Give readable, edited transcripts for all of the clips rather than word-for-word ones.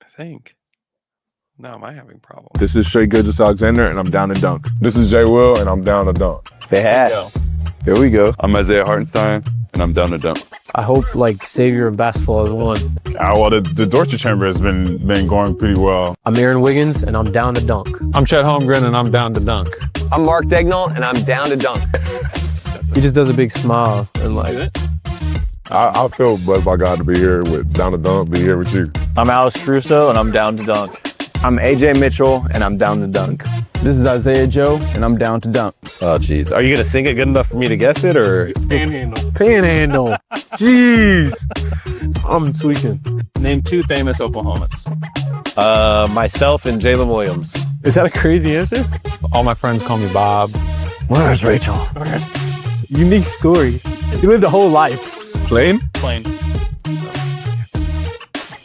I think. No, am I having problems? This is Shea Gilgeous-Alexander, and I'm down to dunk. This is Jay Will, and I'm down to dunk. They had. Here we go. I'm Isaiah Hartenstein, and I'm down to dunk. I hope savior of basketball has won. Well, the Dorchester Chamber has been going pretty well. I'm Aaron Wiggins, and I'm down to dunk. I'm Chet Holmgren, and I'm down to dunk. I'm Mark Daigneault, and I'm down to dunk. He just does a big smile and I feel blessed by God to be here with down to dunk, be here with you. I'm Alex Caruso, and I'm down to dunk. I'm AJ Mitchell, and I'm down to dunk. This is Isaiah Joe, and I'm down to dunk. Oh, jeez. Are you going to sing it good enough for me to guess it, or? Panhandle. Jeez. I'm tweaking. Name 2 famous Oklahomans. Myself and Jalen Williams. Is that a crazy answer? All my friends call me Bob. Where's Rachel? Unique story. You lived a whole life. Plain? Plain.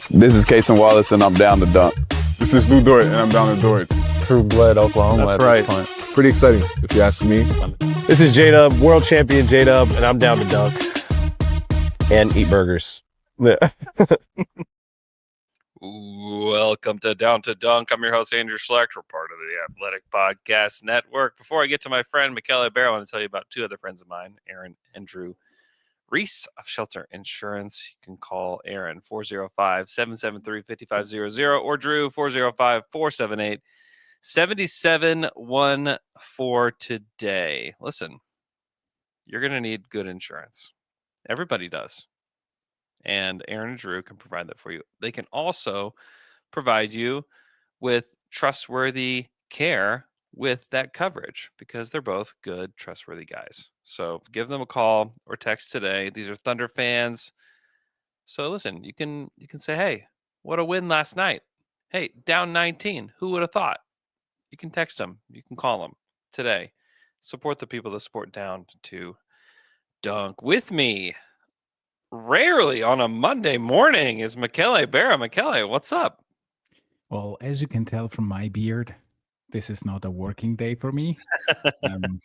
This is Cason Wallace, and I'm down to dunk. This is Lou Dort, and I'm down to Dort. True blood Oklahoma. That's right. Pretty exciting, if you ask me. This is J-Dub, world champion J-Dub, and I'm down to dunk. And eat burgers. Welcome to Down to Dunk. I'm your host, Andrew Schlecht. We're part of the Athletic Podcast Network. Before I get to my friend, Michele Berra, I want to tell you about 2 other friends of mine, Aaron and Drew Reese of Shelter Insurance. You can call Aaron 405-773-5500 or Drew 405-478-7714 today. Listen, you're going to need good insurance. Everybody does. And Aaron and Drew can provide that for you. They can also provide you with trustworthy care with that coverage because they're both good, trustworthy guys. So give them a call or text today. These are Thunder fans. So listen, you can say, hey, what a win last night. Hey, down 19. Who would have thought? You can text them. You can call them today. Support the people that support Down to Dunk. With me, rarely on a Monday morning, is Michele Berra. Michele, what's up? Well, as you can tell from my beard, this is not a working day for me. I'm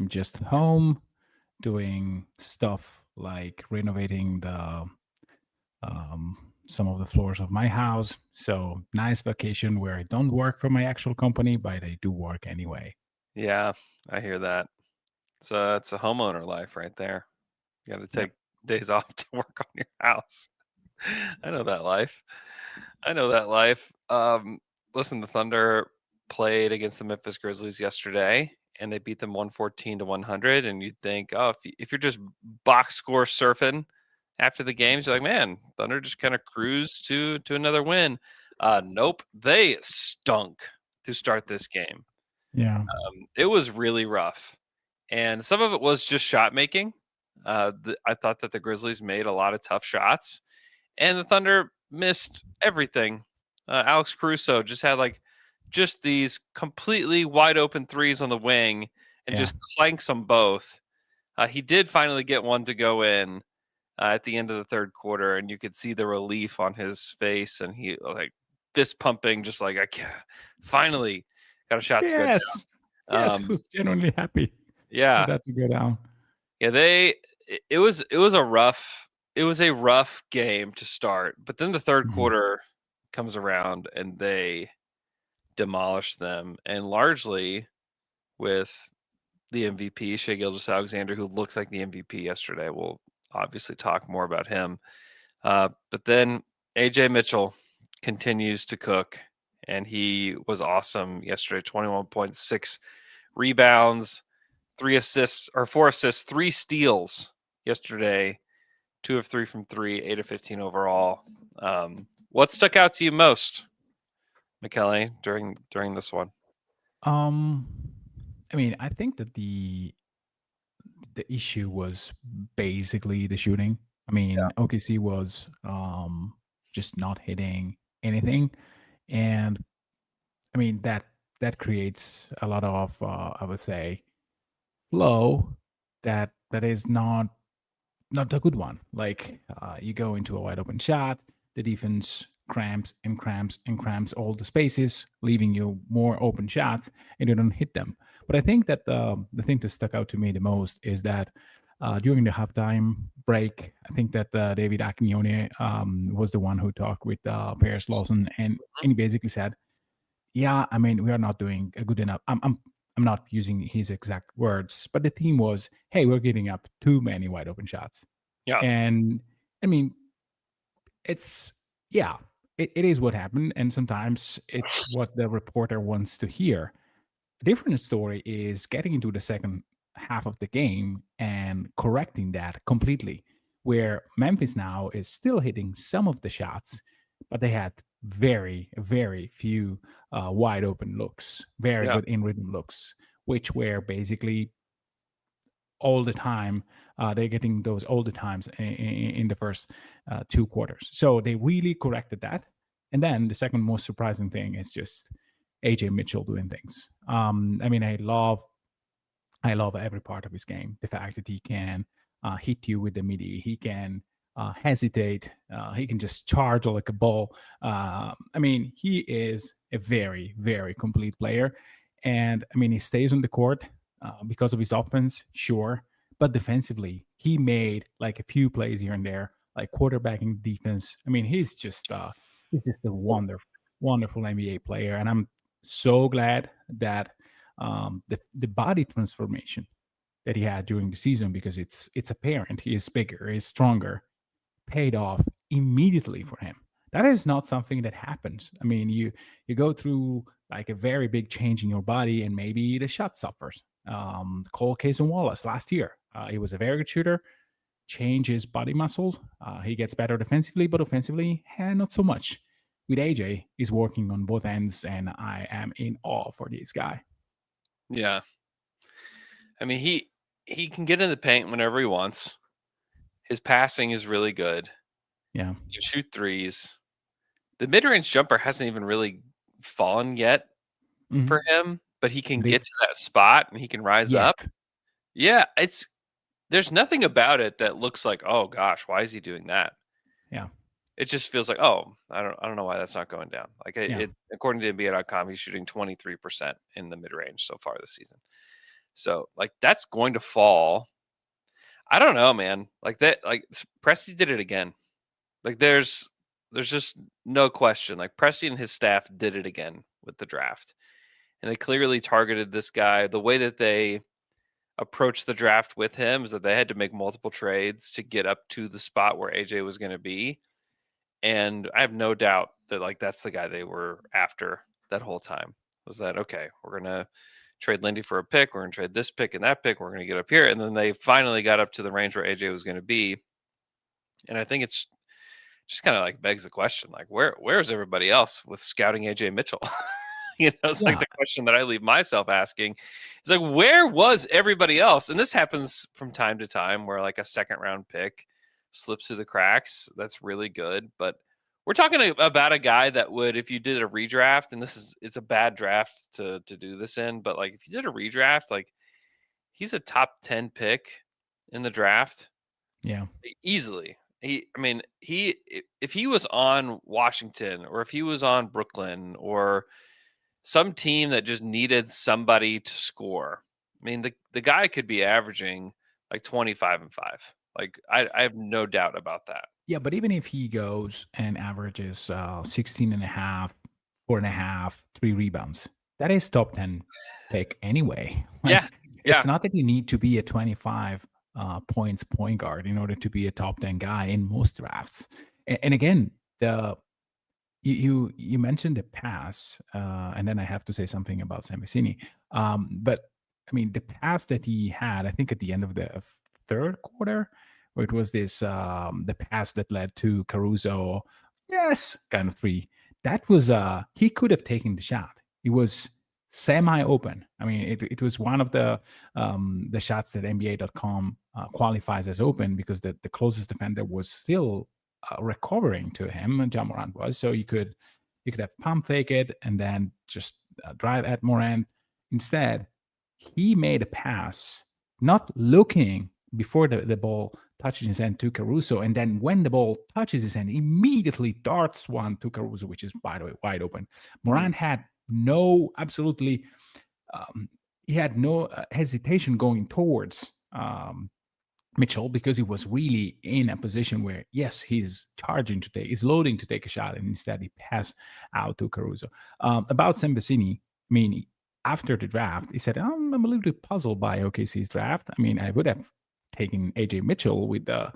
just home doing stuff like renovating the some of the floors of my house. So nice vacation where I don't work for my actual company, but I do work anyway. Yeah, I hear that. It's a homeowner life right there. You got to take days off to work on your house. I know that life. Listen, the Thunder played against the Memphis Grizzlies yesterday, and they beat them 114-100. And you'd think, oh, if you're just box score surfing after the games, you're like, man, Thunder just kind of cruised to another win. Nope, they stunk to start this game. Yeah, it was really rough, and some of it was just shot making. I thought that the Grizzlies made a lot of tough shots, and the Thunder missed everything. Alex Caruso just had just these completely wide open threes on the wing and just clanks them both. He did finally get one to go in at the end of the third quarter, and you could see the relief on his face, and he fist pumping, just like, I can't, finally got a shot to go down. Yes, was genuinely happy. Yeah, for that to go down. Yeah, it was a rough game to start, but then the third quarter comes around and they demolished them, and largely with the MVP, Shea Gilgeous-Alexander, who looked like the MVP yesterday. We'll obviously talk more about him. But then AJ Mitchell continues to cook, and he was awesome yesterday. 21.6 rebounds, 4 assists, 3 steals yesterday, 2 of 3 from 3, 8 of 15 overall. What stuck out to you most, Michele, during this one? I mean, I think that the issue was basically the shooting. I mean, OKC was just not hitting anything, and I mean that creates a lot of I would say flow that is not a good one. Like you go into a wide open shot, the defense cramps and cramps and cramps all the spaces, leaving you more open shots, and you don't hit them. But I think that the thing that stuck out to me the most is that during the halftime break, I think that David Accione was the one who talked with Paris Lawson, and he basically said, "Yeah, I mean, we are not doing a good enough." I'm not using his exact words, but the theme was, "Hey, we're giving up too many wide open shots." Yeah. And I mean, it's it is what happened, and sometimes it's what the reporter wants to hear. A different story is getting into the second half of the game and correcting that completely, where Memphis now is still hitting some of the shots, but they had very, very few wide open looks, very Yeah. good in rhythm looks, which were basically all the time. They're getting those all the times in the first 2 quarters. So they really corrected that. And then the second most surprising thing is just AJ Mitchell doing things. I mean, I love every part of his game. The fact that he can hit you with the midi, he can hesitate, he can just charge like a ball. I mean, he is a very, very complete player. And I mean, he stays on the court because of his offense, sure. But defensively, he made like a few plays here and there, like quarterbacking defense. I mean, he's just a wonderful, wonderful NBA player. And I'm so glad that the body transformation that he had during the season, because it's apparent he is bigger, he's stronger, paid off immediately for him. That is not something that happens. I mean, you go through like a very big change in your body, and maybe the shot suffers. Cole Cason Wallace last year, he was a very good shooter, change his body muscle. He gets better defensively, but offensively, not so much. With AJ, he's working on both ends, and I am in awe for this guy. Yeah. I mean, he can get in the paint whenever he wants. His passing is really good. Yeah. He can shoot threes. The mid-range jumper hasn't even really fallen yet for him, but he can get to that spot and he can rise up. Yeah, there's nothing about it that looks like, oh gosh, why is he doing that? Yeah. It just feels like, oh, I don't know why that's not going down. Like it's according to NBA.com, he's shooting 23% in the mid-range so far this season. So like that's going to fall. I don't know, man. Like that, like Presti did it again. Like there's just no question. Like Presti and his staff did it again with the draft. And they clearly targeted this guy. The way that they approached the draft with him is that they had to make multiple trades to get up to the spot where AJ was going to be. And I have no doubt that like that's the guy they were after that whole time. Was that okay? We're gonna trade Lindy for a pick. We're gonna trade this pick and that pick. We're gonna get up here, and then they finally got up to the range where AJ was going to be. And I think it's just kind of like begs the question, like where's everybody else with scouting AJ Mitchell? It's like the question that I leave myself asking. It's like, where was everybody else? And this happens from time to time where like a second round pick slips through the cracks. That's really good. But we're talking about a guy that would, if you did a redraft, and it's a bad draft to do this in, but like if you did a redraft, like he's a top 10 pick in the draft. Yeah. Easily. If he was on Washington or if he was on Brooklyn or some team that just needed somebody to score, I mean, the guy could be averaging like 25 and 5. Like I have no doubt about that. Yeah, but even if he goes and averages 16 and a half, 4.5, 3 rebounds, that is top 10 pick anyway. Like, it's not that you need to be a 25 points point guard in order to be a top 10 guy in most drafts. And again, you mentioned the pass, and then I have to say something about Sam Vecini. But I mean, the pass that he had, I think at the end of the third quarter, where it was this the pass that led to Caruso, kind of three. That was he could have taken the shot. It was semi-open. I mean, it was one of the shots that NBA.com qualifies as open because the closest defender was still recovering to him, and Ja Morant was. So you could have pump fake it and then just drive at Morant. Instead, he made a pass, not looking before the ball touches his hand to Caruso, and then when the ball touches his hand, immediately darts one to Caruso, which is, by the way, wide open. Morant had no hesitation going towards Mitchell because he was really in a position where, yes, he's he's loading to take a shot, and instead he passed out to Caruso. About Sam Vecini, I mean, after the draft, he said, I'm a little bit puzzled by OKC's draft. I mean, I would have taken AJ Mitchell with the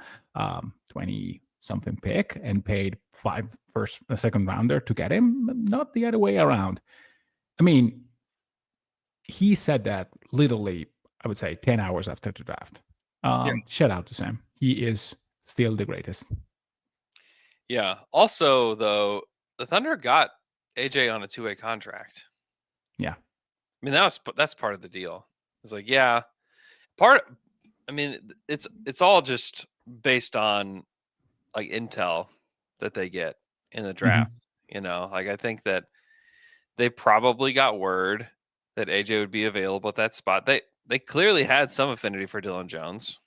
20 something pick and paid a second rounder to get him, not the other way around. I mean, he said that literally, I would say 10 hours after the draft. Shout out to Sam. He is still the greatest. Yeah. Also, though, the Thunder got AJ on a 2-way contract. Yeah. I mean, that's part of the deal. It's like, yeah, I mean, it's all just based on like intel that they get in the draft. You know, like I think that they probably got word that AJ would be available at that spot. They clearly had some affinity for Dylan Jones,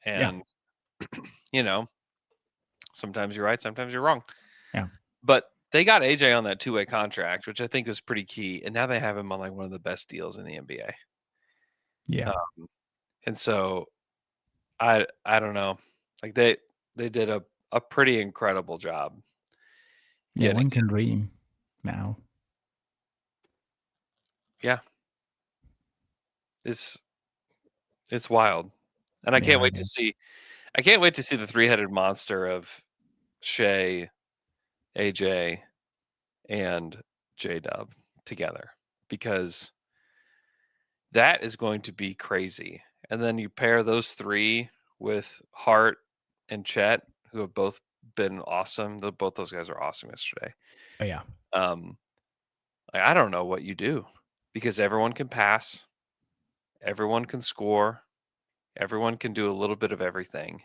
and you know, sometimes you're right, sometimes you're wrong. Yeah, but they got AJ on that 2-way contract, which I think was pretty key, and now they have him on like one of the best deals in the NBA. Yeah, and so I don't know, like they did a pretty incredible job. Yeah, one can dream now. Yeah, it's wild, and I can't wait to see. I can't wait to see the 3-headed monster of Shea, AJ, and J-Dub together, because that is going to be crazy. And then you pair those three with Hart and Chet, who have both been awesome. Both those guys are awesome yesterday. Oh, yeah. I don't know what you do, because everyone can pass, everyone can score, everyone can do a little bit of everything.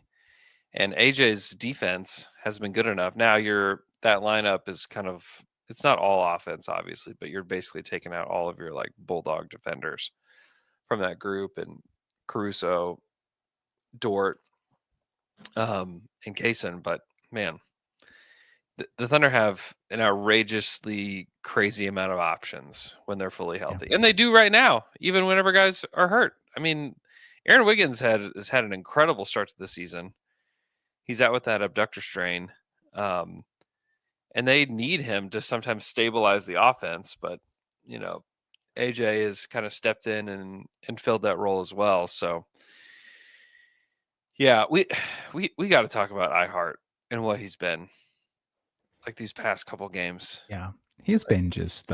And AJ's defense has been good enough. Now that lineup is kind of, it's not all offense, obviously, but you're basically taking out all of your like bulldog defenders from that group, and Caruso, Dort, and Kaysen. But man, the Thunder have an outrageously crazy amount of options when they're fully healthy, and they do right now, even whenever guys are hurt. I mean, Aaron Wiggins has had an incredible start to the season. He's out with that abductor strain, and they need him to sometimes stabilize the offense. But you know, AJ has kind of stepped in and filled that role as well. So yeah, we got to talk about iHeart and what he's been like these past couple games. Yeah, he's been just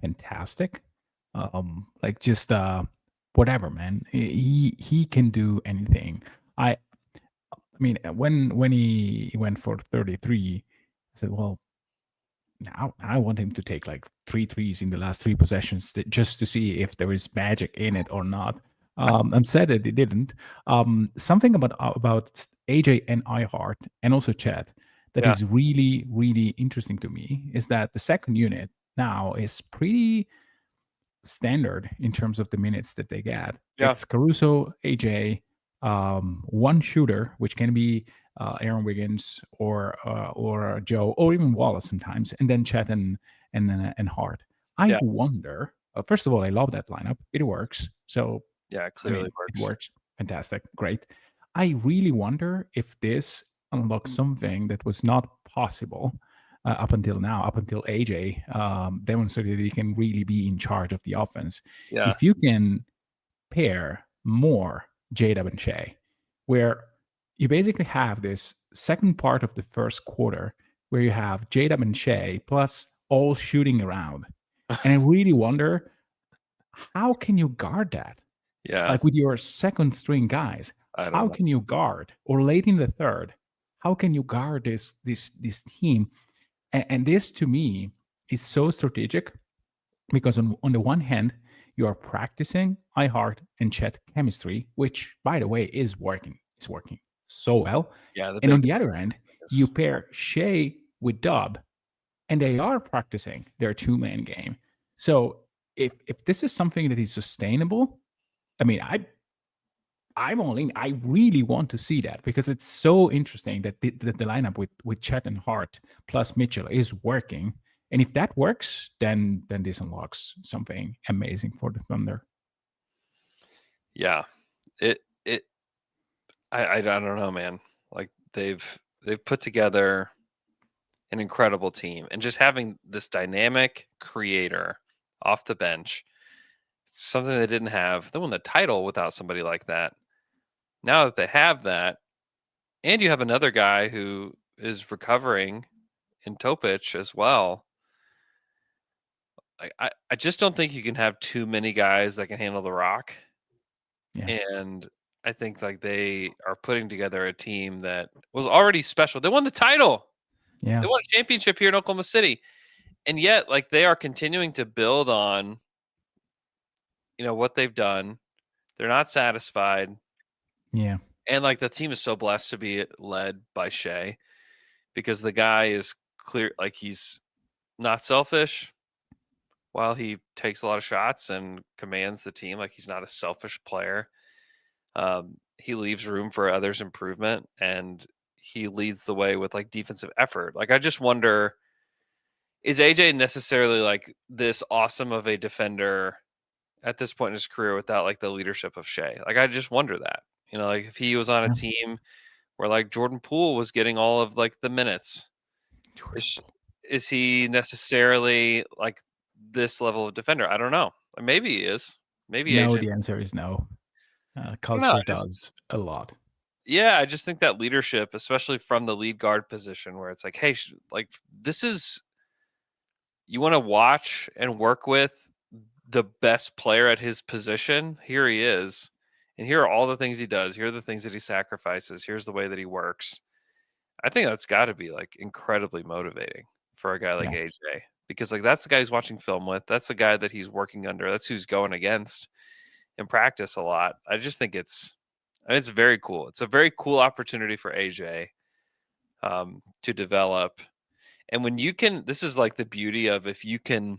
fantastic. Like just whatever, man. He can do anything. I mean, when he went for 33, I said, well, now I want him to take like 3 threes in the last 3 possessions just to see if there is magic in it or not. I'm sad that he didn't. Something about AJ and iHeart and also Chet that is really, really interesting to me is that the second unit now is pretty standard in terms of the minutes that they get. Yeah. It's Caruso, AJ, one shooter, which can be Aaron Wiggins or Joe or even Wallace sometimes, and then Chet and Hart. I wonder. First of all, I love that lineup. It works. So yeah, it clearly works. It works. Fantastic. Great. I really wonder if this unlocks something that was not possible up until now, up until AJ demonstrated he can really be in charge of the offense. Yeah. If you can pair more J-Dub and Shea, where you basically have this second part of the first quarter where you have J-Dub and Shea plus all shooting around. And I really wonder, how can you guard that? Yeah. Like with your second string guys, how can you guard? Or late in the third, how can you guard this team? And this to me is so strategic, because on the one hand, you are practicing iHeart and Chet chemistry, which, by the way, is working. It's working so well. Yeah. And on the other end, you pair Shea with Dub, and they are practicing their 2-man game. So if this is something that is sustainable, I mean, I really want to see that, because it's so interesting that the lineup with Chet and Hart plus Mitchell is working. And if that works, then this unlocks something amazing for the Thunder. Yeah. I don't know, man. Like they've put together an incredible team, and just having this dynamic creator off the bench, something they didn't have. They won the title without somebody like that. Now that they have that, and you have another guy who is recovering in Topic as well. I just don't think you can have too many guys that can handle the rock. Yeah. And I think like they are putting together a team that was already special. They won the title. Yeah. They won a championship here in Oklahoma City. And yet, like, they are continuing to build on, what they've done. They're not satisfied. Yeah. And like the team is so blessed to be led by Shea, because the guy is clear, like he's not selfish while he takes a lot of shots and commands the team. Like he's not a selfish player. He leaves room for others' improvement, and he leads the way with like defensive effort. Like I just wonder, is AJ necessarily like this awesome of a defender at this point in his career without like the leadership of Shea? Like I just wonder that, like if he was on a team where like Jordan Poole was getting all of like the minutes, is he necessarily like this level of defender? I don't know. Maybe he is. Maybe No, AJ. the answer is no. Culture does a lot. Yeah, I just think that leadership, especially from the lead guard position, where it's like, hey, like this is, you want to watch and work with the best player at his position. Here he is, and here are all the things he does. Here are the things that he sacrifices. Here's the way that he works. I think that's got to be like incredibly motivating for a guy like AJ, because like that's the guy he's watching film with. That's the guy that he's working under. That's who's going against in practice a lot. I just think it's very cool. It's a very cool opportunity for AJ to develop. And when you can, this is like the beauty of, if you can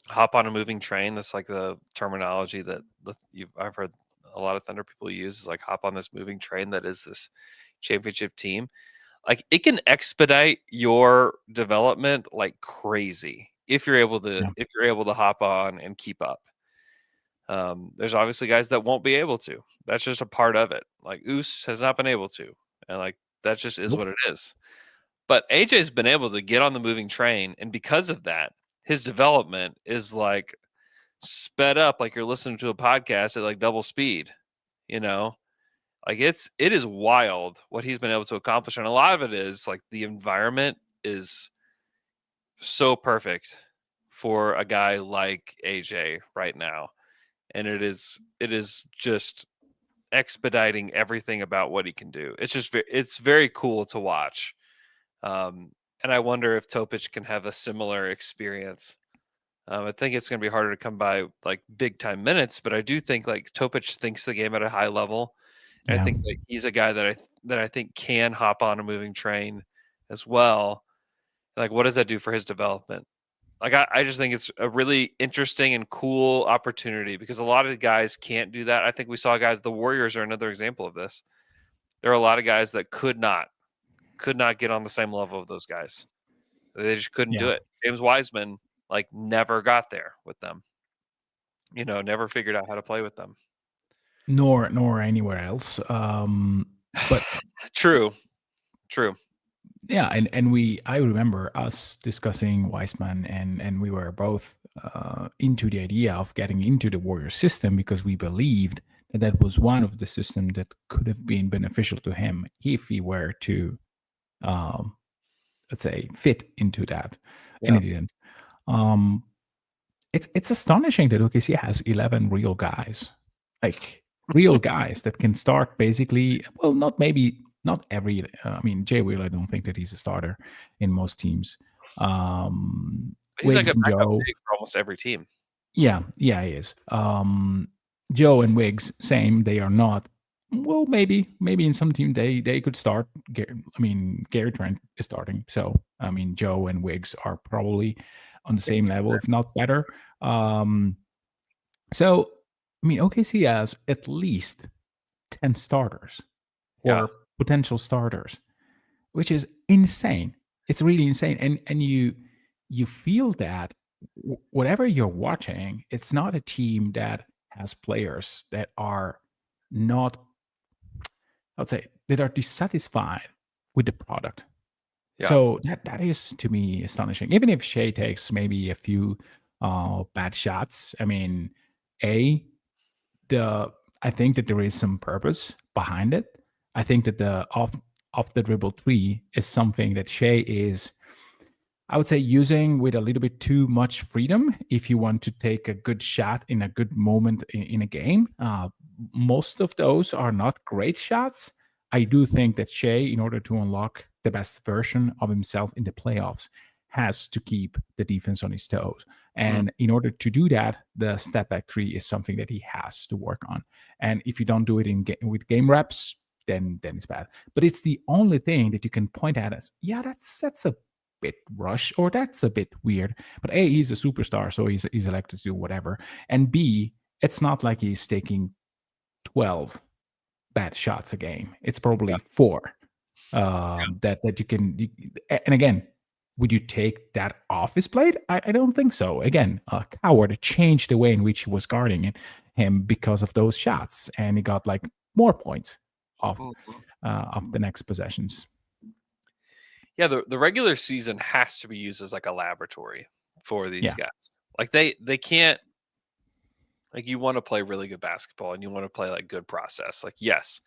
hop on a moving train, that's like the terminology that I've heard a lot of Thunder people use, is like hop on this moving train that is this championship team. Like it can expedite your development like crazy if you're able to hop on and keep up. There's obviously guys that won't be able to. That's just a part of it. Like Oos has not been able to, and like that just is what it is. But AJ's been able to get on the moving train, and because of that, his development is like sped up, like you're listening to a podcast at like double speed. Like it is wild what he's been able to accomplish, and a lot of it is like the environment is so perfect for a guy like AJ right now. And it is just expediting everything about what he can do. It's very cool to watch. And I wonder if Topic can have a similar experience. I think it's going to be harder to come by like big time minutes, but I do think like Topic thinks the game at a high level. And I think like he's a guy that I think can hop on a moving train as well. Like, what does that do for his development? Like, I just think it's a really interesting and cool opportunity, because a lot of the guys can't do that. I think we saw guys, the Warriors are another example of this. There are a lot of guys that could not get on the same level of those guys. They just couldn't do it. James Wiseman, like, never got there with them. Never figured out how to play with them. Nor anywhere else. But True. Yeah, and I remember us discussing Weissman, and we were both into the idea of getting into the Warrior system, because we believed that was one of the systems that could have been beneficial to him if he were to, let's say, fit into that. And he didn't. It's astonishing that OKC has 11 real guys, like real guys that can start basically. Well, not every. I mean, Jay Will, I don't think that he's a starter in most teams. He's Wiggs like a and backup Joe, big for almost every team. Yeah, he is. Joe and Wiggs, same. They are not. Well, maybe in some team they could start. Gary Trent is starting, so I mean, Joe and Wiggs are probably on the same level, if not better. So I mean, OKC has at least 10 starters or potential starters, which is insane. It's really insane. And you feel that whatever you're watching, it's not a team that has players that are not, I would say, that are dissatisfied with the product. Yeah. So that is to me astonishing. Even if Shea takes maybe a few bad shots, I mean, I think that there is some purpose behind it. I think that the off the dribble three is something that Shea is, I would say, using with a little bit too much freedom if you want to take a good shot in a good moment in a game. Most of those are not great shots. I do think that Shea, in order to unlock the best version of himself in the playoffs, has to keep the defense on his toes. And in order to do that, the step back three is something that he has to work on. And if you don't do it with game reps, then it's bad. But it's the only thing that you can point at as, yeah, that's a bit rush, or that's a bit weird. But A, he's a superstar, so he's elected to do whatever. And B, it's not like he's taking 12 bad shots a game. It's probably 4 that you can. And again, would you take that off his plate? I don't think so. Again, Coward changed the way in which he was guarding him because of those shots, and he got like more points of the next possessions. Yeah, the regular season has to be used as like a laboratory for these guys. Like they can't, like, you want to play really good basketball and you want to play like good process. Like, yes,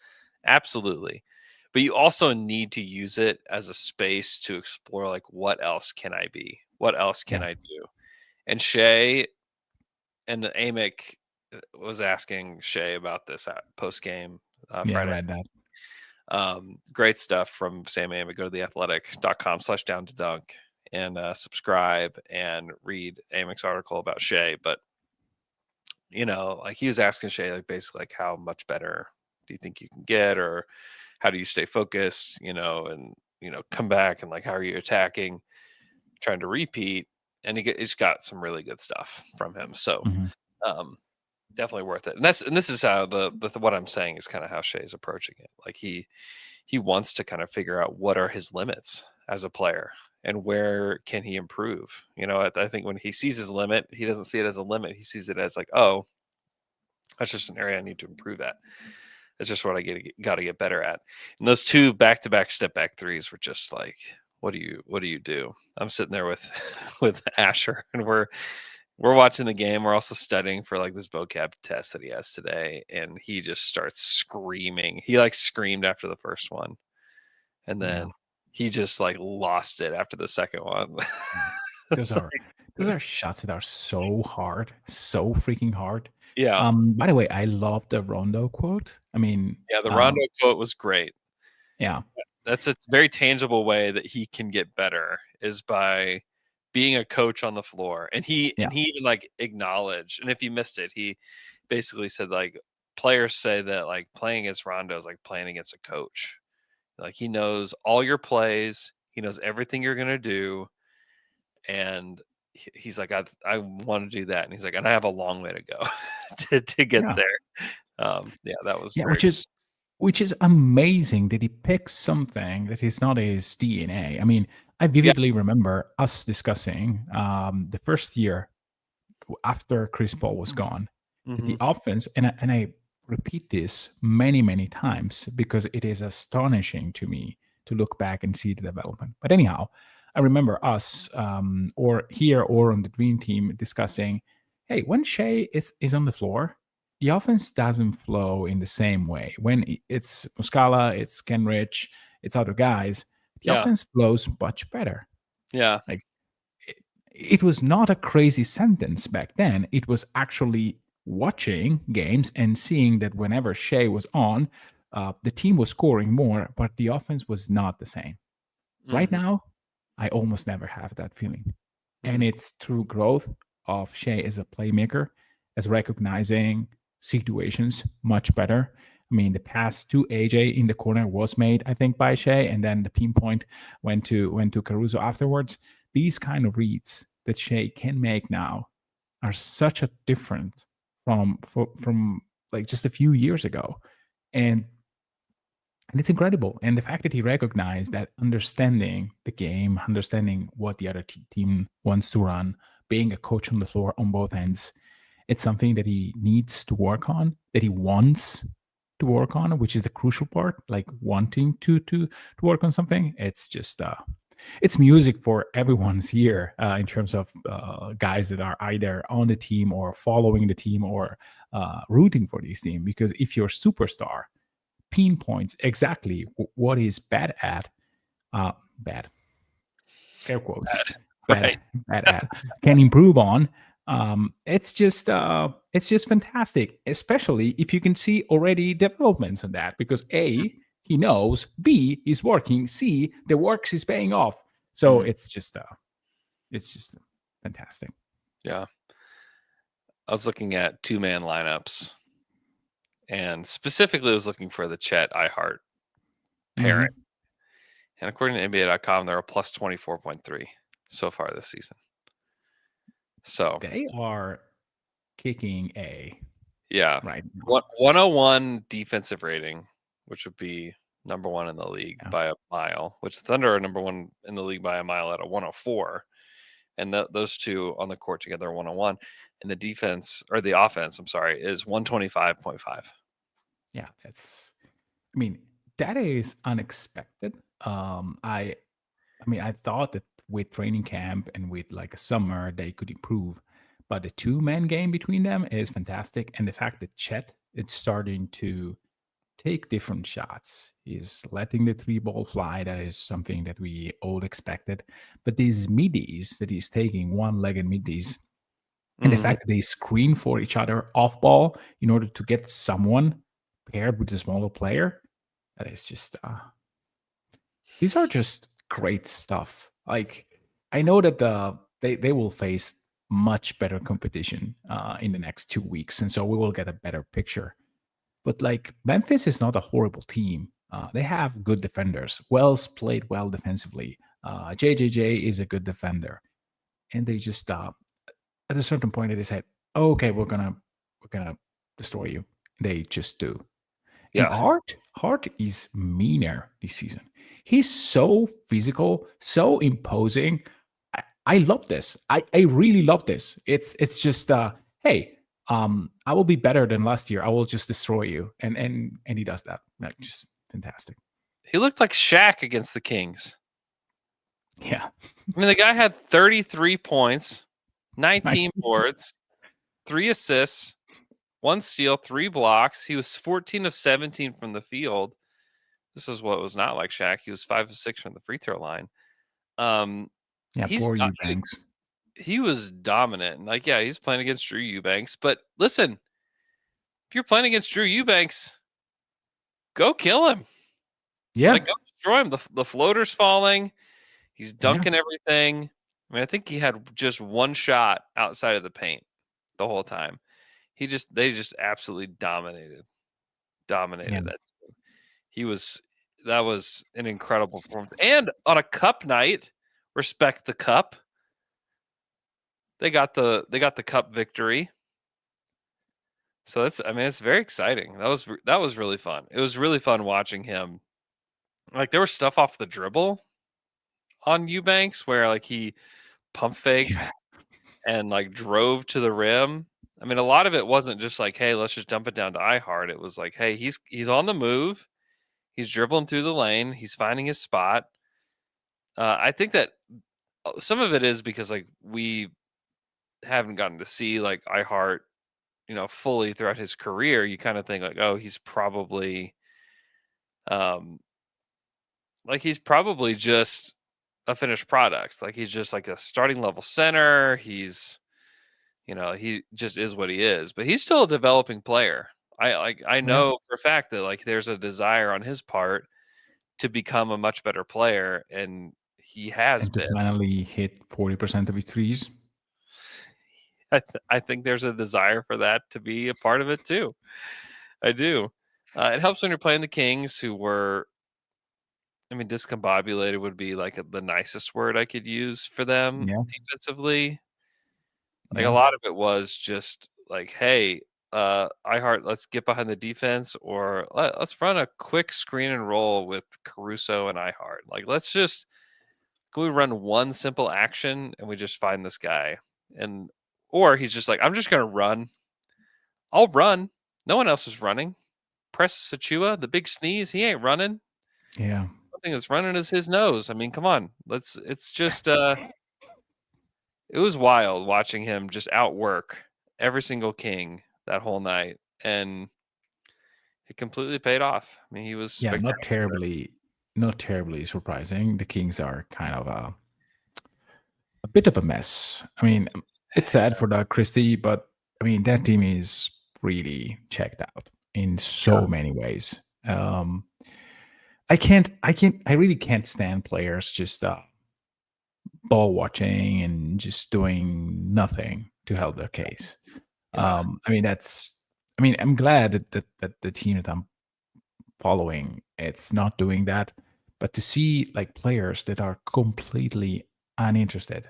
absolutely. But you also need to use it as a space to explore, like, what else can I be? What else can I do? And Shea and Amick was asking Shea about this at post game Friday. I read that. Great stuff from Sam Amick. Go to theathletic.com/down-to-dunk and subscribe and read Amick's article about Shea. But, you know, like, he was asking Shea, like, basically, like, how much better do you think you can get, or how do you stay focused, you know, and, you know, come back, and like, how are you attacking, trying to repeat? And he's got some really good stuff from him. So definitely worth it. And this is how the what I'm saying is kind of how Shea's approaching it. Like, he wants to kind of figure out what are his limits as a player and where can he improve. You know, I think when he sees his limit, he doesn't see it as a limit. He sees it as like, oh, that's just an area I need to improve at. It's just what I got to get better at. And those 2 back-to-back step-back threes were just like, what do you do? I'm sitting there with Asher, and we're watching the game. We're also studying for like this vocab test that he has today, and he just starts screaming. He like screamed after the first one, and then he just like lost it after the second one. Those are shots that are so hard, so freaking hard. Yeah. By the way, I love the Rondo quote. I mean, the Rondo quote was great. Yeah. That's a very tangible way that he can get better, is by being a coach on the floor. And he even like acknowledged, and if you missed it, he basically said, like, players say that like playing against Rondo is like playing against a coach. Like, he knows all your plays, he knows everything you're gonna do, and he's like, I want to do that, and he's like, and I have a long way to go to get there. That was great. Which is amazing that he picks something that is not his DNA. I mean, I vividly remember us discussing the first year after Chris Paul was gone, the offense, and I repeat this many, many times because it is astonishing to me to look back and see the development. But anyhow, I remember us or here or on the Dream Team discussing, hey, when Shea is on the floor, the offense doesn't flow in the same way. When it's Muscala, it's Kenrich, it's other guys, the offense flows much better. Yeah. Like, it was not a crazy sentence back then. It was actually watching games and seeing that whenever Shea was on, the team was scoring more, but the offense was not the same. Right now, I almost never have that feeling. And it's through growth of Shea as a playmaker, as recognizing situations much better. I mean, the pass to AJ in the corner was made, I think, by Shea, and then the pinpoint went to Caruso afterwards. These kind of reads that Shea can make now are such a different from like just a few years ago, and it's incredible. And the fact that he recognized that, understanding the game, understanding what the other team wants to run, being a coach on the floor on both ends, it's something that he needs to work on, that he wants to work on, which is the crucial part, like wanting to work on something. It's just it's music for everyone's ear in terms of guys that are either on the team or following the team or rooting for this team. Because if your superstar pinpoints exactly what is bad at, bad, air quotes, Right. bad at, can improve on, it's just fantastic, especially if you can see already developments on that, because A, he knows, B, he's working, C, the work is paying off. So it's just fantastic. Yeah. I was looking at 2-man lineups, and specifically I was looking for the Chet iHeart pairing. And according to NBA.com, they're a plus 24.3 so far this season. So they are kicking yeah, right now. 101 defensive rating, which would be number 1 in the league by a mile, which the Thunder are number 1 in the league by a mile at a 104. And those two on the court together are 101. And the defense, or the offense, I'm sorry, is 125.5. Yeah, that is unexpected. I thought that with training camp and with like a summer they could improve, but the 2-man game between them is fantastic. And the fact that Chet is starting to take different shots, he's letting the 3-ball fly. That is something that we all expected. But these middies that he's taking, one-legged middies, and the fact that they screen for each other off ball in order to get someone paired with a smaller player, that is just these are just great stuff. Like, I know that they will face much better competition in the next 2 weeks, and so we will get a better picture. But like, Memphis is not a horrible team. They have good defenders. Wells played well defensively. JJJ is a good defender, and they just at a certain point they said, oh, "Okay, we're gonna destroy you." They just do. Yeah, and Hart is meaner this season. He's so physical, so imposing. I love this. I really love this. It's just hey, I will be better than last year. I will just destroy you, and he does that. That's just fantastic. He looked like Shaq against the Kings. Yeah, I mean, the guy had 33 points, 19 boards, 3 assists, 1 steal, 3 blocks. He was 14 of 17 from the field. This is what was not like Shaq. He was 5 of 6 from the free throw line. poor Eubanks. He was dominant. Like, yeah, he's playing against Drew Eubanks. But listen, if you're playing against Drew Eubanks, go kill him. Yeah, like, go destroy him. The floater's falling. He's dunking everything. I mean, I think he had just 1 shot outside of the paint the whole time. They just absolutely dominated that team. That was an incredible performance. And on a cup night, respect the cup. They got the cup victory. So it's very exciting. That was really fun. It was really fun watching him. Like, there was stuff off the dribble on Eubanks where like he pump faked and like drove to the rim. I mean, a lot of it wasn't just like, hey, let's just dump it down to iHeart. It was like, hey, he's on the move. He's dribbling through the lane. He's finding his spot. I think that some of it is because like we haven't gotten to see like iHeart, fully throughout his career. You kind of think like, oh, he's probably just a finished product. Like, he's just like a starting level center. He's, he just is what he is. But he's still a developing player. I know for a fact that like there's a desire on his part to become a much better player, and he has and to finally hit 40% of his threes. I think there's a desire for that to be a part of it too. I do. It helps when you're playing the Kings, who were, discombobulated would be like the nicest word I could use for them defensively. Like, a lot of it was just like, hey, iHeart, let's get behind the defense, or let's run a quick screen and roll with Caruso and iHeart. Like, can we run one simple action and we just find this guy? Or he's just like, I'm just going to run. I'll run. No one else is running. Precious Achua, the big sneeze, he ain't running. Yeah. One thing that's running is his nose. I mean, come on. It's just it was wild watching him just outwork every single king that whole night. And it completely paid off. I mean, he was Yeah, spectacular. not terribly surprising. The Kings are kind of a bit of a mess. I mean, it's sad for Doug Christie, but I mean that team is really checked out in so many ways. I really can't stand players just ball watching and just doing nothing to help their case. Yeah. I mean, I'm glad that the team that I'm following, it's not doing that. But to see like players that are completely uninterested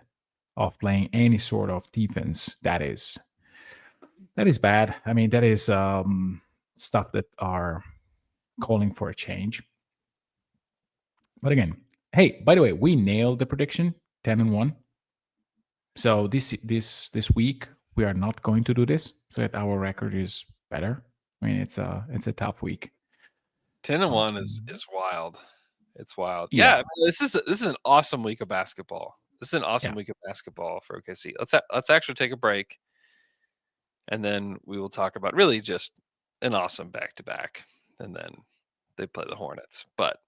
of playing any sort of defense, that is bad. I mean, that is stuff that are calling for a change. But again, hey, by the way, we nailed the prediction 10-1. So this week we are not going to do this so that our record is better. I mean, it's a tough week. 10-1 is wild. It's wild. Yeah. Yeah, I mean, this is an awesome week of basketball. This is an awesome week of basketball for OKC. Let's actually take a break, and then we will talk about really just an awesome back-to-back, and then they play the Hornets. But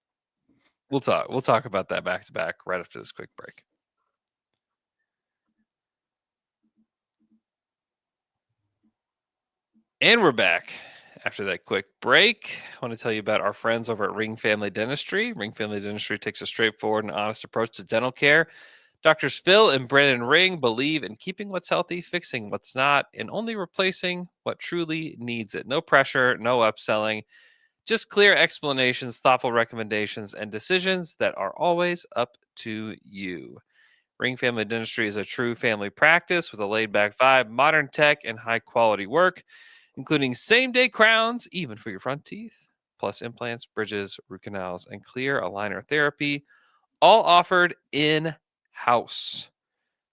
we'll talk about that back-to-back right after this quick break. And we're back after that quick break. I want to tell you about our friends over at Ring Family Dentistry. Ring Family Dentistry takes a straightforward and honest approach to dental care. Doctors Phil and Brandon Ring believe in keeping what's healthy, fixing what's not, and only replacing what truly needs it. No pressure, no upselling, just clear explanations, thoughtful recommendations, and decisions that are always up to you. Ring Family Dentistry is a true family practice with a laid-back vibe, modern tech, and high-quality work, including same-day crowns, even for your front teeth, plus implants, bridges, root canals, and clear aligner therapy, all offered in-house.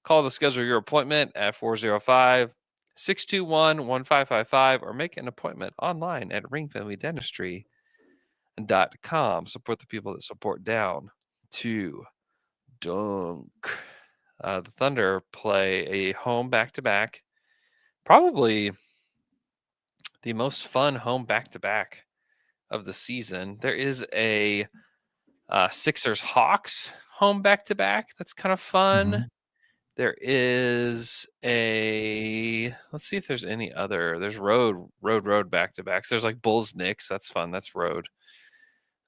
Call to schedule your appointment at 405-621-1555 or make an appointment online at ringfamilydentistry.com. Support the people that support Down to Dunk. The Thunder play a home back-to-back, probably the most fun home back-to-back of the season. There is a Sixers Hawks home back-to-back that's kind of fun. Mm-hmm. There is let's see if there's any other. There's road back-to-backs. There's like Bulls Knicks. That's fun. That's road.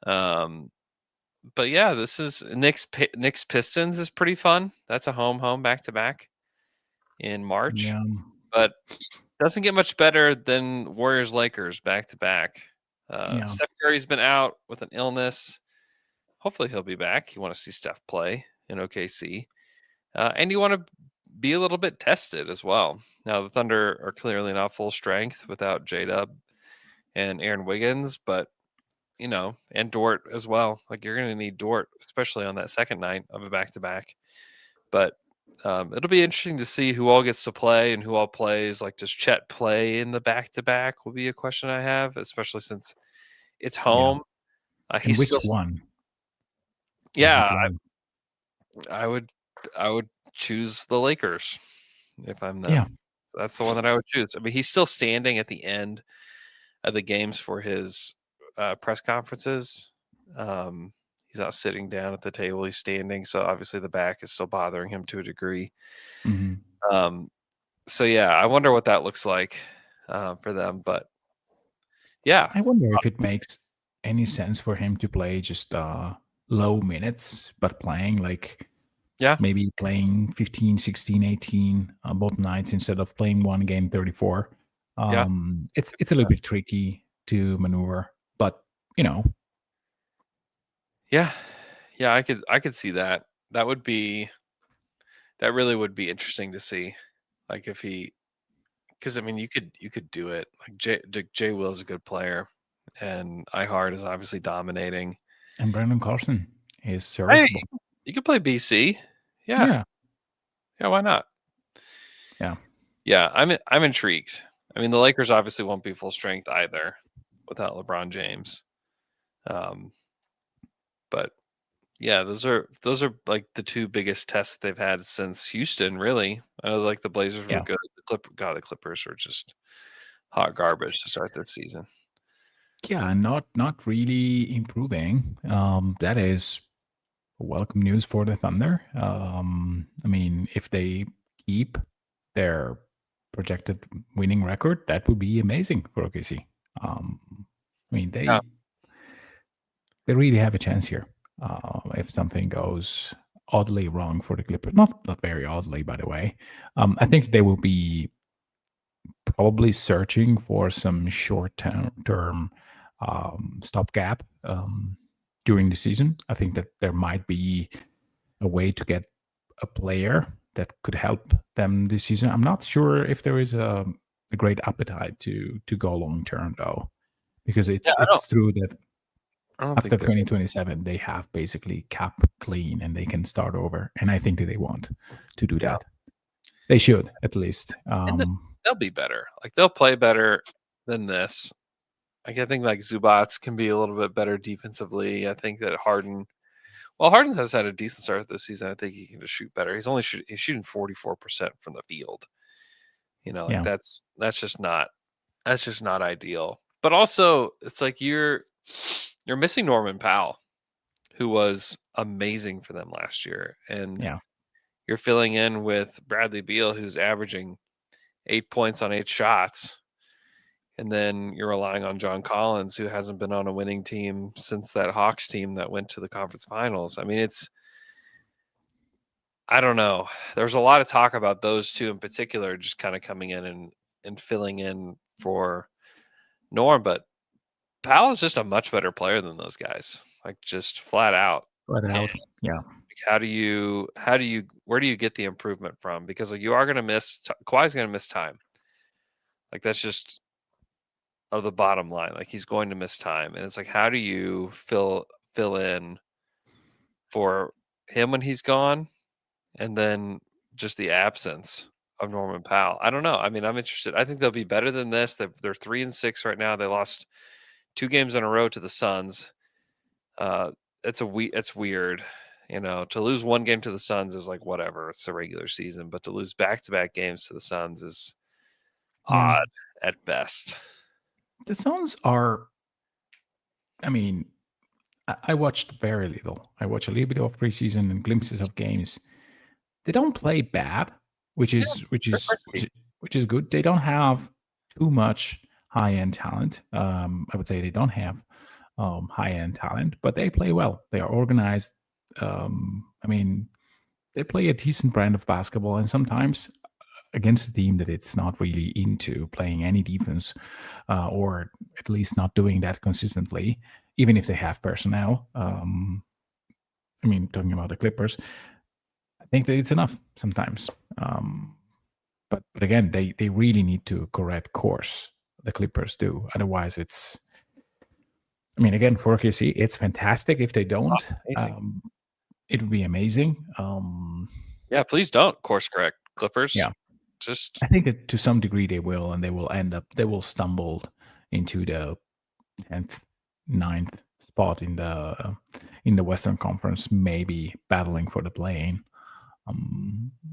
But yeah, this is Knicks Pistons is pretty fun. That's a home back-to-back in March. Yeah. But doesn't get much better than Warriors Lakers back-to-back. Steph Curry's been out with an illness. Hopefully he'll be back. You want to see Steph play in OKC. And you want to be a little bit tested as well. Now, the Thunder are clearly not full strength without J-Dub and Aaron Wiggins, but, and Dort as well. Like, you're going to need Dort, especially on that second night of a back-to-back. But it'll be interesting to see who all gets to play and who all plays. Like, does Chet play in the back-to-back will be a question I have, especially since it's home. He's which one? Yeah, I would choose the Lakers if I'm them. Yeah. That's the one that I would choose. I mean, he's still standing at the end of the games for his press conferences. He's not sitting down at the table. He's standing. So obviously the back is still bothering him to a degree. Mm-hmm. So yeah, I wonder what that looks like for them. But yeah. I wonder if it makes any sense for him to play just low minutes, but playing like maybe playing 15, 16, 18 both nights instead of playing one game 34. It's a little bit tricky to maneuver, but Yeah, I could see that. That really would be interesting to see, like if because I mean you could do it. Like Jay Will's a good player, and Ihart is obviously dominating, and Brandon Carson is serviceable. Hey, you could play BC. Yeah, why not? Yeah, I'm intrigued. I mean, the Lakers obviously won't be full strength either, without LeBron James. But yeah, those are like the two biggest tests they've had since Houston. Really, I know like the Blazers were good. The Clippers were just hot garbage to start this season. Yeah, not really improving. That is welcome news for the Thunder. I mean, if they keep their projected winning record, that would be amazing for OKC. I mean, they really have a chance here. If something goes oddly wrong for the Clippers, not very oddly, by the way, I think they will be probably searching for some short-term stopgap during the season. I think that there might be a way to get a player that could help them this season. I'm not sure if there is a great appetite to go long term though, because it's true that after 2027 they have basically cap clean and they can start over, and I think that they want to do that. They should at least. They'll be better. Like they'll play better than this. Like I think like Zubats can be a little bit better defensively. I think that Harden has had a decent start this season. I think he can just shoot better. He's shooting 44% from the field. You know, like that's just not ideal. But also, it's like you're missing Norman Powell, who was amazing for them last year, and you're filling in with Bradley Beal, who's averaging 8 points on 8 shots. And then you're relying on John Collins, who hasn't been on a winning team since that Hawks team that went to the conference finals. I mean, I don't know. There's a lot of talk about those two in particular just kind of coming in and filling in for Norm, but Powell is just a much better player than those guys, like just flat out. Flat out, yeah. Where do you get the improvement from? Because like you are going to miss, Kawhi's going to miss time. Like that's just of the bottom line. Like he's going to miss time, and it's like, how do you fill in for him when he's gone, and then just the absence of Norman Powell? I don't know. I mean, I'm interested. I think they'll be better than this. They're 3-6 right now. They lost 2 games in a row to the Suns. It's weird, you know. To lose 1 game to the Suns is like whatever. It's the regular season, but to lose back-to-back games to the Suns is odd at best. The Suns are, I mean, I watched very little. I watched a little bit of preseason and glimpses of games. They don't play bad, which is good. They don't have too much high-end talent. I would say they don't have high-end talent, but they play well. They are organized. I mean, they play a decent brand of basketball, and sometimes against a team that it's not really into playing any defense, or at least not doing that consistently, even if they have personnel. I mean, talking about the Clippers, I think that it's enough sometimes. But again, they really need to correct course. The Clippers do. Otherwise, it's, I mean, again, for OKC, it's fantastic. If they don't, it would be amazing. Yeah, please don't course correct, Clippers. Yeah. I think that to some degree they will, and they will stumble into the 10th, 9th spot in the Western Conference, maybe battling for the play-in,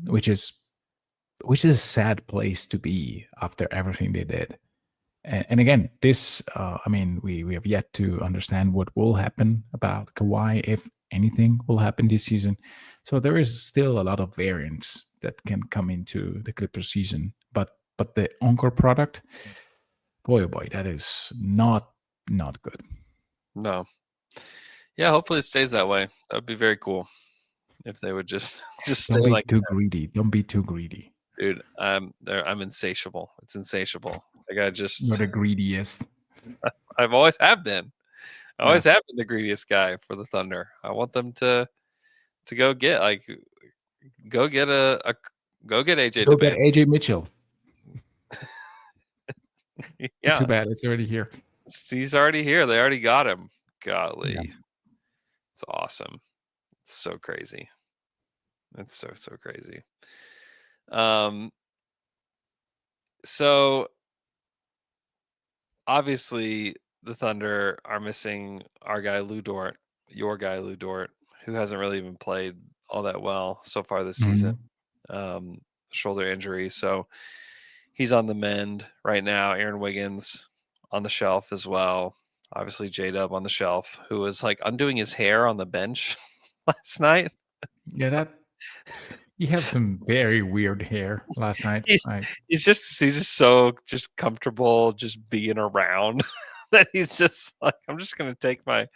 which is a sad place to be after everything they did. And again, this, I mean, we have yet to understand what will happen about Kawhi, if anything will happen this season. So there is still a lot of variance that can come into the Clippers season. But the Encore product, boy, oh boy, that is not good. No. Yeah, hopefully it stays that way. That would be very cool if they would just stay Don't be like too greedy. Don't be too greedy. Dude, I'm insatiable. It's insatiable. Like You're the greediest. I've always have been. I always have been the greediest guy for the Thunder. I want them to go get AJ. Go get AJ Mitchell. Yeah. Too bad it's already here. He's already here. They already got him. Golly. Yeah. It's awesome. It's so crazy. It's so crazy. So obviously the Thunder are missing our guy Lou Dort, your guy Lou Dort, who hasn't really even played all that well so far this season. Shoulder injury, so he's on the mend right now. Aaron Wiggins on the shelf as well. Obviously, J-Dub on the shelf, who was like undoing his hair on the bench last night. Yeah, that you have some very weird hair last night. He's just so just comfortable just being around that he's just like, I'm just gonna take my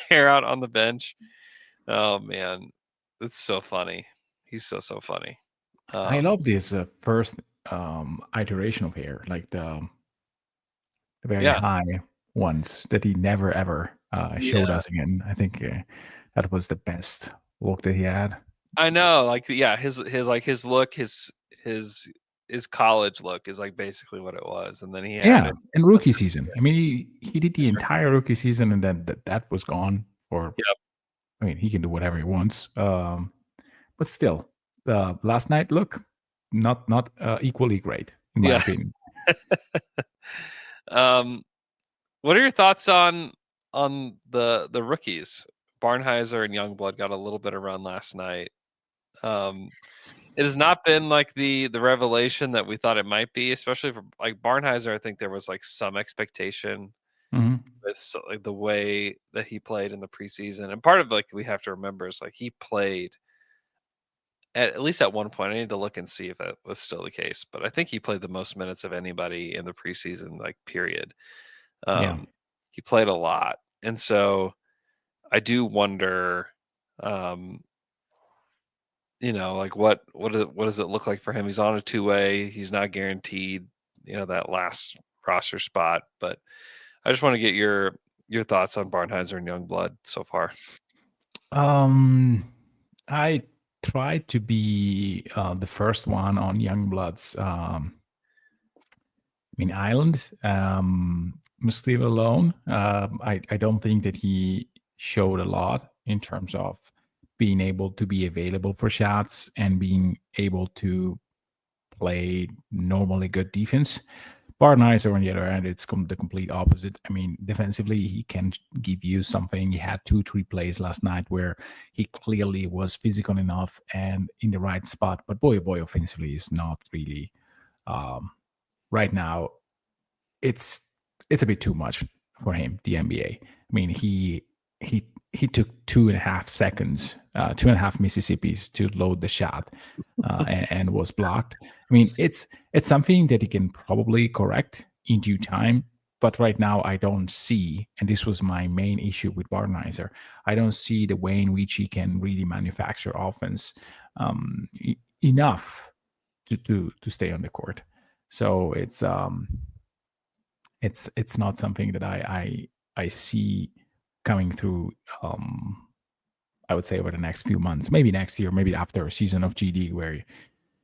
hair out on the bench. Oh man, it's so funny. He's so funny. I love this first iteration of hair, like the very high ones that he never ever showed us again. I think that was the best look that he had. I know, like his look, his college look is like basically what it was, and then he had it. And rookie season. I mean, he did the entire rookie season, and then that was gone. Or I mean, he can do whatever he wants. But still, the last night look not equally great in my opinion. What are your thoughts on the rookies? Barnhizer and Youngblood got a little bit of run last night. It has not been like the revelation that we thought it might be, especially for like Barnhizer. I think there was like some expectation with like the way that he played in the preseason, and part of like we have to remember is like he played at least at one point. I need to look and see if that was still the case, but I think he played the most minutes of anybody in the preseason, like period. He played a lot, and so I do wonder, like what does it look like for him? He's on a two-way. He's not guaranteed, that last roster spot. But I just want to get your thoughts on Barnhizer and Youngblood so far. I tried to be the first one on Youngblood's island. I'm still alone. I don't think that he showed a lot in terms of being able to be available for shots and being able to play normally good defense. Barnhizer, on the other hand, it's the complete opposite. I mean, defensively, he can give you something. He had 2-3 plays last night where he clearly was physical enough and in the right spot. But boy, offensively is not really. Right now, it's a bit too much for him. The NBA. I mean, he took 2.5 seconds, 2.5 Mississippis to load the shot, and was blocked. I mean, it's something that he can probably correct in due time. But right now, I don't see, and this was my main issue with Barnhizer, I don't see the way in which he can really manufacture offense enough to stay on the court. So it's not something that I see coming through. I would say over the next few months, maybe next year, maybe after a season of GD where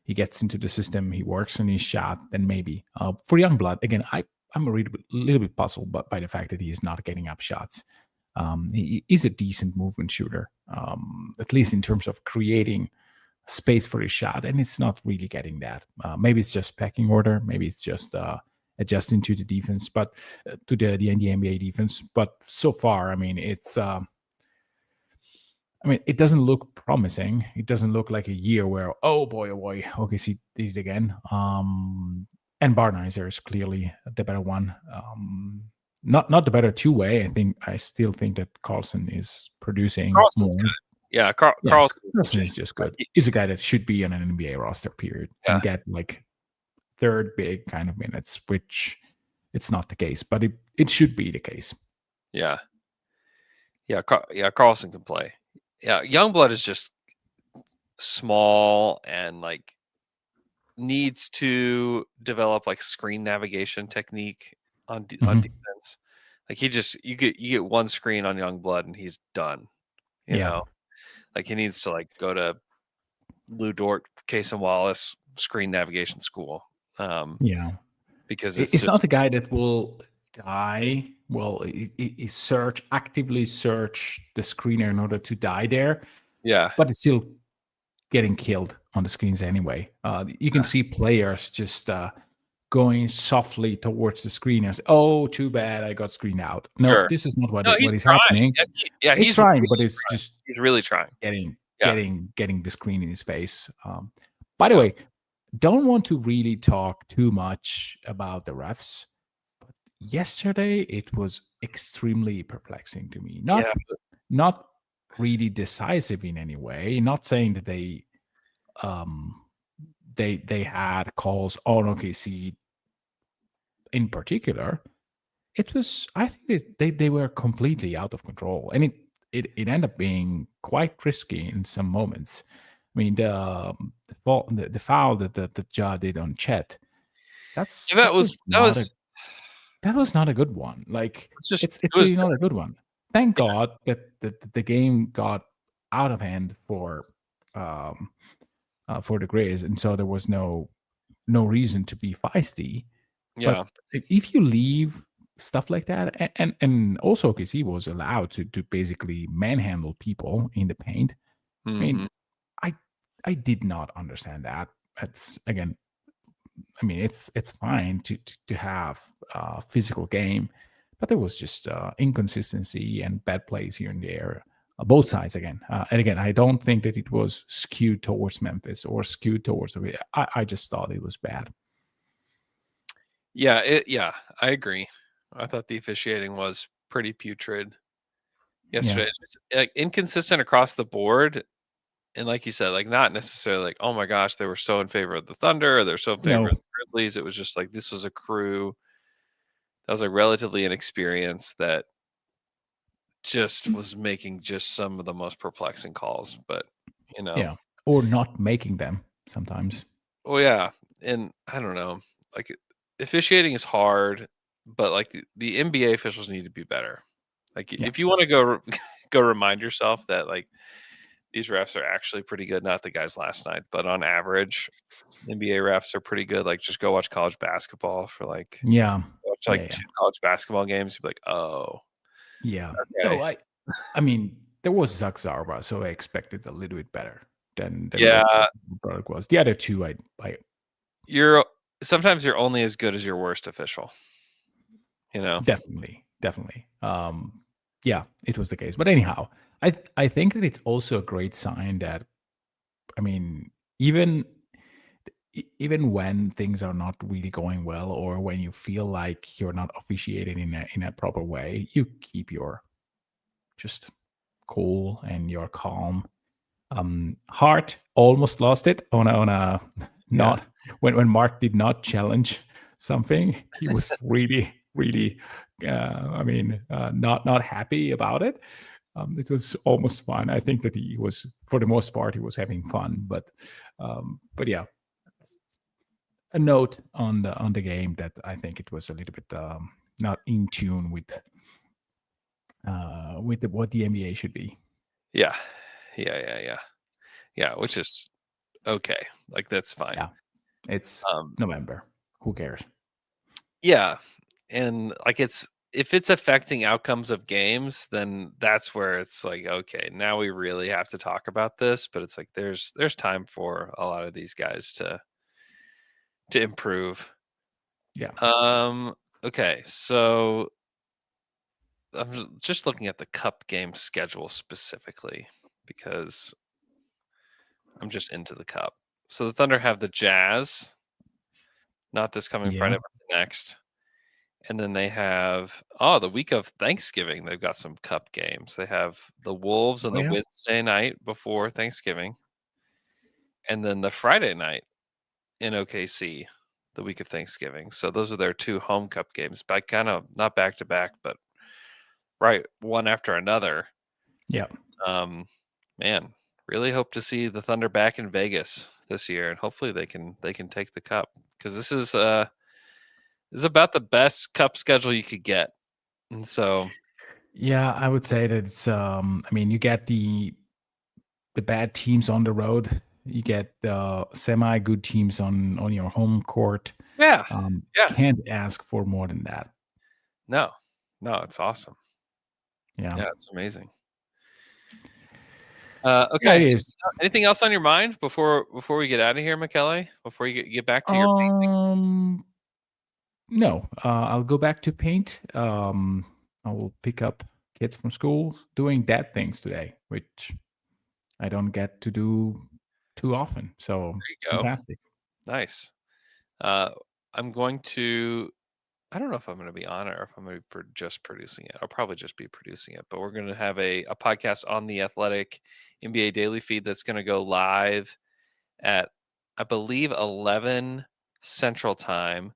he gets into the system, he works on his shot, then maybe. For Youngblood, again, I'm a little bit puzzled by the fact that he is not getting up shots. He is a decent movement shooter, at least in terms of creating space for his shot, and it's not really getting that. Maybe it's just pecking order. Maybe it's just adjusting to the defense, but to the NBA defense. But so far, I mean, it's. It doesn't look promising. It doesn't look like a year where, oh boy, OKC did it again. And Barnhizer is clearly the better one. Not the better two-way. I still think that Carlson is producing Carlson's more. Good. Yeah, Carlson is just good. He's a guy that should be on an NBA roster, period, and get like third big kind of minutes, which it's not the case, but it should be the case. Yeah. Carlson can play. Yeah, Youngblood is just small and like needs to develop like screen navigation technique on defense. Like you get one screen on Youngblood and he's done. You know, like he needs to like go to Lou Dort, Case and Wallace screen navigation school. Because it's not a guy that will die. Well, he actively search the screener in order to die there. Yeah, but it's still getting killed on the screens anyway. You can see players just going softly towards the screen and say, "Oh, too bad, I got screened out." No, Sure. this is not what No, what he's is trying. happening. Yeah, He's he's trying, really but it's trying. just He's really trying. getting Yeah. getting the screen in his face. By the way, don't want to really talk too much about the refs, but yesterday it was extremely perplexing to me. Not really decisive in any way. Not saying that um they had calls on OKC in particular. It was, I think they were completely out of control, and it ended up being quite risky in some moments. I mean, the foul that the Ja did on Chet, Yeah, that was that was not a good one. Like, just it's it was really not a good one. Thank God that the game got out of hand for the Grizz, and so there was no reason to be feisty. yeah. But if you leave stuff like that, and also OKC was allowed to basically manhandle people in the paint. I Mhm. mean, I did not understand that. It's, again, I mean, it's fine to have a physical game, but there was just inconsistency and bad plays here and there, both sides again. And again, I don't think that it was skewed towards Memphis or skewed towards the. I just thought it was bad. Yeah, I agree. I thought the officiating was pretty putrid yesterday. Yeah. It's just, like, inconsistent across the board, and like you said, like, not necessarily like, oh my gosh, they were so in favor of the Thunder, or they're so in favor No. of the Grizzlies. It was just like this was a crew that was like relatively inexperienced that just was making just some of the most perplexing calls. But Yeah, or not making them sometimes. oh yeah, and I don't know, like officiating is hard, but like the NBA officials need to be better. Like Yeah. if you want to go go remind yourself that like these refs are actually pretty good, not the guys last night, but on average, NBA refs are pretty good. Like just go watch college basketball for like Yeah. watch Yeah, like yeah. 2 college basketball games. You'd be like, oh, Yeah. okay. No, I mean, there was Zach Zarba, so I expected a little bit better than Yeah. what the product was. The other two, I You're sometimes you're only as good as your worst official. definitely. Yeah, it was the case. But anyhow, I think that it's also a great sign that, I mean, even when things are not really going well, or when you feel like you're not officiating in a proper way, you keep your just cool and you're calm. Hart almost lost it on a not when Mark did not challenge something. He was really not happy about it. It was almost fun. I think that he was, for the most part, he was having fun. But yeah, a note on the game that I think it was a little bit not in tune with what the NBA should be. Yeah, which is okay. Like that's fine. Yeah, it's November. Who cares? Yeah, and like if it's affecting outcomes of games, then that's where it's like, okay, now we really have to talk about this. But it's like there's time for a lot of these guys to improve. Yeah. Okay, so I'm just looking at the Cup game schedule specifically because I'm just into the Cup. So the Thunder have the Jazz, not this coming Friday, but the next. And then they have the week of Thanksgiving. They've got some Cup games. They have the Wolves on the Wednesday night before Thanksgiving, and then the Friday night in OKC, the week of Thanksgiving. So those are their 2 home Cup games, but kind of not back to back, but right one after another. Yeah. Man, really hope to see the Thunder back in Vegas this year, and hopefully they can take the Cup, because this is about the best Cup schedule you could get. And so yeah, I would say that it's I mean, you get the bad teams on the road, you get the semi good teams on your home court. Yeah. Can't ask for more than that. No, it's awesome. Yeah, it's amazing. Okay. Yeah, it is. Anything else on your mind before we get out of here, Michele? Before you get back to your painting? No, I'll go back to paint. I will pick up kids from school doing dad things today, which I don't get to do too often. So There you go. fantastic. Nice. I'm going to. I don't know if I'm going to be on it or if I'm going to be just producing it. I'll probably just be producing it, but we're going to have a podcast on the Athletic NBA Daily Feed that's going to go live at, I believe, 11 Central Time,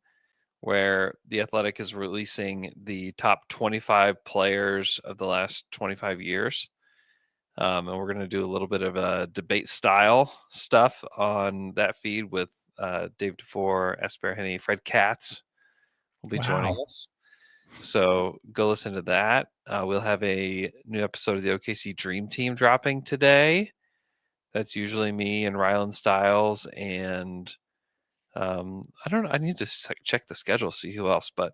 where the Athletic is releasing the top 25 players of the last 25 years. And we're going to do a little bit of a debate style stuff on that feed with Dave DeFore, Esper Henny, Fred Katz will be joining us. So go listen to that. We'll have a new episode of the OKC Dream Team dropping today. That's usually me and Rylan Stiles, and I don't know. I need to check the schedule, see who else. But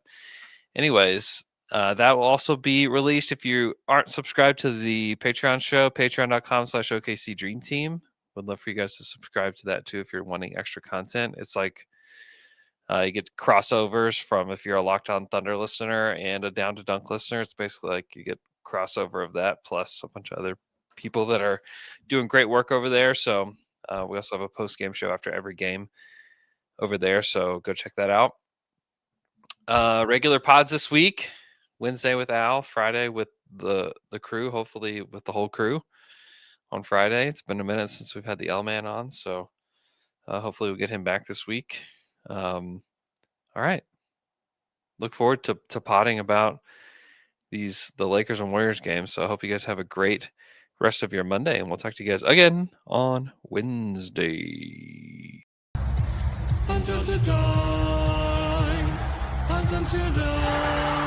anyways, that will also be released. If you aren't subscribed to the Patreon show, patreon.com/OKC Dream Team. Would love for you guys to subscribe to that too if you're wanting extra content. It's like you get crossovers from if you're a Locked On Thunder listener and a Down to Dunk listener. It's basically like you get crossover of that plus a bunch of other people that are doing great work over there. So we also have a post-game show after every game over there. So go check that out. Regular pods this week. Wednesday with Al, Friday with the crew, hopefully with the whole crew on Friday. It's been a minute since we've had the L-Man on, so hopefully we'll get him back this week. All right. Look forward to potting about the Lakers and Warriors games. So I hope you guys have a great rest of your Monday, and we'll talk to you guys again on Wednesday. Until the dawn, until the dawn.